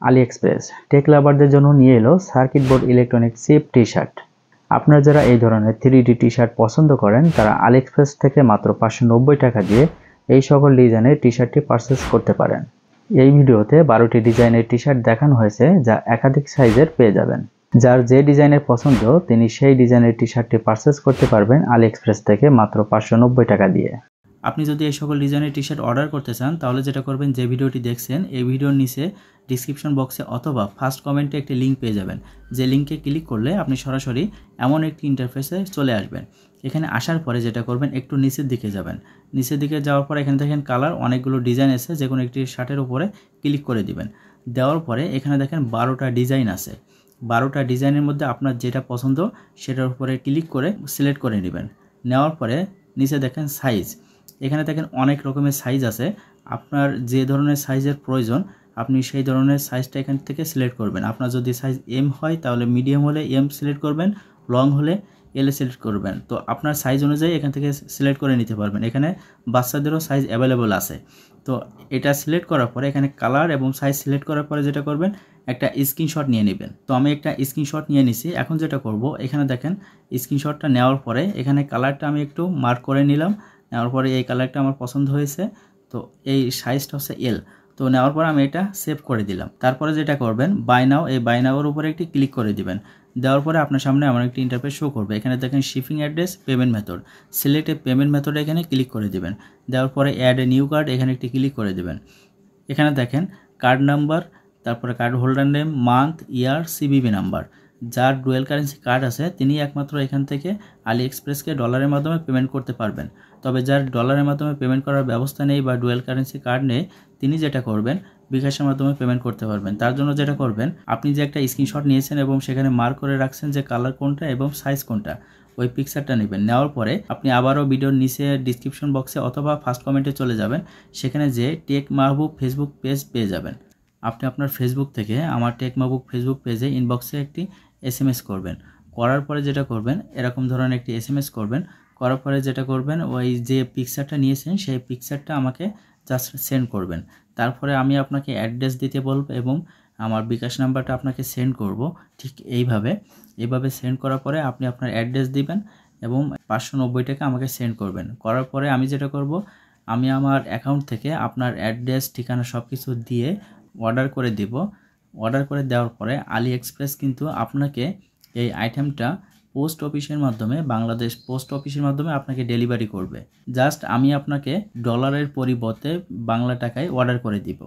আলি express take লাভারদের জন্য নিয়ে এলো circuit board electronic chip T shirt. আপনারা যারা এই ধরনের 3D টি শার্ট পছন্দ করেন তারা আলি এক্সপ্রেস থেকে মাত্র 590 টাকা দিয়ে এই সকল ডিজাইনের টি শার্টটি পারচেস করতে পারেন। এই ভিডিওতে 12টি ডিজাইনের টি শার্ট দেখানো হয়েছে, যা একাধিক সাইজের পেয়ে যাবেন। যার যে ডিজাইনের পছন্দ তিনি সেই ডিজাইনের টি শার্টটি পারচেস করতে পারবেন আলি এক্সপ্রেস থেকে মাত্র 590 টাকা দিয়ে। আপনি যদি এই সকল ডিজাইনের টি শার্ট অর্ডার করতে চান তাহলে যেটা করবেন, যে ভিডিওটি দেখছেন এই ভিডিওর নিচে ডিসক্রিপশন বক্সে অথবা ফার্স্ট কমেন্টে একটি লিঙ্ক পেয়ে যাবেন। যে লিঙ্কে ক্লিক করলে আপনি সরাসরি এমন একটি ইন্টারফেসে চলে আসবেন। এখানে আসার পরে যেটা করবেন, একটু নিচের দিকে যাবেন। নিচের দিকে যাওয়ার পরে এখানে দেখেন কালার অনেকগুলো ডিজাইন আছে, যে কোনো একটি শার্টের উপরে ক্লিক করে দিবেন। দেওয়ার পরে এখানে দেখেন 12টা ডিজাইন আছে। 12টা ডিজাইনের মধ্যে আপনার যেটা পছন্দ সেটার উপরে ক্লিক করে সিলেক্ট করে নেবেন। নেওয়ার পরে নিচে দেখেন সাইজ, এখানে দেখেন অনেক রকমের সাইজ আছে। আপনার যে ধরনের সাইজের প্রয়োজন আপনি সেই ধরনের সাইজটা এখান থেকে সিলেক্ট করবেন। আপনার যদি সাইজ এম হয় তাহলে মিডিয়াম হলে এম সিলেক্ট করবেন, লং হলে এল সিলেক্ট করবেন। তো আপনার সাইজ অনুযায়ী এখান থেকে সিলেক্ট করে নিতে পারবেন। এখানে বাচ্চাদেরও সাইজ অ্যাভেলেবল আছে। তো এটা সিলেক্ট করার পরে এখানে কালার এবং সাইজ সিলেক্ট করার পরে যেটা করবেন, একটা স্ক্রিনশট নিয়ে নেবেন। তো আমি একটা স্ক্রিনশট নিয়ে নিছি। এখন যেটা করব, এখানে দেখেন স্ক্রিনশটটা নেওয়ার পরে এখানে কালারটা আমি একটু মার্ক করে নিলাম। নেওয়ার পরে এই কালারটা আমার পছন্দ হয়েছে, তো এই সাইজটা হচ্ছে এল। তো নেওয়ার পর আমি এটা সেভ করে দিলাম। তারপরে যেটা করবেন, বাই নাও, এই বাই নাওর উপরে একটি ক্লিক করে দিবেন। দেওয়ার পরে আপনার সামনে আমার একটি ইন্টারফেস শো করবে। এখানে দেখেন shipping address, payment method, select এ পেমেন্ট মেথডে এখানে ক্লিক করে দিবেন। দেওয়ার পরে অ্যাড এ নিউ কার্ড, এখানে একটি ক্লিক করে দিবেন। এখানে দেখেন কার্ড নাম্বার, তারপরে কার্ড হোল্ডার নেম, মান্থ, ইয়ার, সিবিবি নাম্বার। যার ডুয়েল কারেন্সি কার্ড আছে তিনি একমাত্র এখান থেকে আলি এক্সপ্রেসকে ডলারের মাধ্যমে পেমেন্ট করতে পারবেন। তবে যার ডলারের মাধ্যমে পেমেন্ট করার ব্যবস্থা নেই বা ডুয়েল কারেন্সি কার্ড নেই, তিনি যেটা করবেন বিকাশের মাধ্যমে পেমেন্ট করতে পারবেন। তার জন্য যেটা করবেন, আপনি যে একটা স্ক্রিনশট নিয়েছেন এবং সেখানে মার্ক করে রাখছেন যে কালার কোনটা এবং সাইজ কোনটা, ওই পিকচারটা নেবেন। নেওয়ার পরে আপনি আবারও ভিডিওর নিচে ডিসক্রিপশন বক্সে অথবা ফার্স্ট কমেন্টে চলে যাবেন। সেখানে যে টেক মাহবুব ফেসবুক পেজ পেয়ে যাবেন। আপনি আপনার ফেসবুক থেকে আমার টেক মাহবুব ফেসবুক পেজে ইনবক্সে একটি SMS করবেন। করার পরে যেটা করবেন, এরকম ধরনের একটি SMS করবেন। করার পরে যেটা করবেন, ওই যে পিকচারটা নিয়েছেন সেই পিকচারটা আমাকে জাস্ট সেন্ড করবেন। তারপরে আমি আপনাকে অ্যাড্রেস দিতে বলবো এবং আমার বিকাশ নাম্বারটা আপনাকে সেন্ড করব। ঠিক এইভাবে সেন্ড করার পরে আপনি আপনার অ্যাড্রেস দিবেন এবং 590 টাকা আমাকে সেন্ড করবেন। করার পরে আমি যেটা করব, আমি আমার অ্যাকাউন্ট থেকে আপনার অ্যাড্রেস, ঠিকানা সব কিছু দিয়ে অর্ডার করে দিব। অর্ডার করে দেওয়ার পরে আলি এক্সপ্রেস কিন্তু আপনাকে এই আইটেমটা পোস্ট অফিসের মাধ্যমে, বাংলাদেশ পোস্ট অফিসের মাধ্যমে আপনাকে ডেলিভারি করবে। জাস্ট আমি আপনাকে ডলারের পরিবর্তে বাংলা টাকায় অর্ডার করে দিব।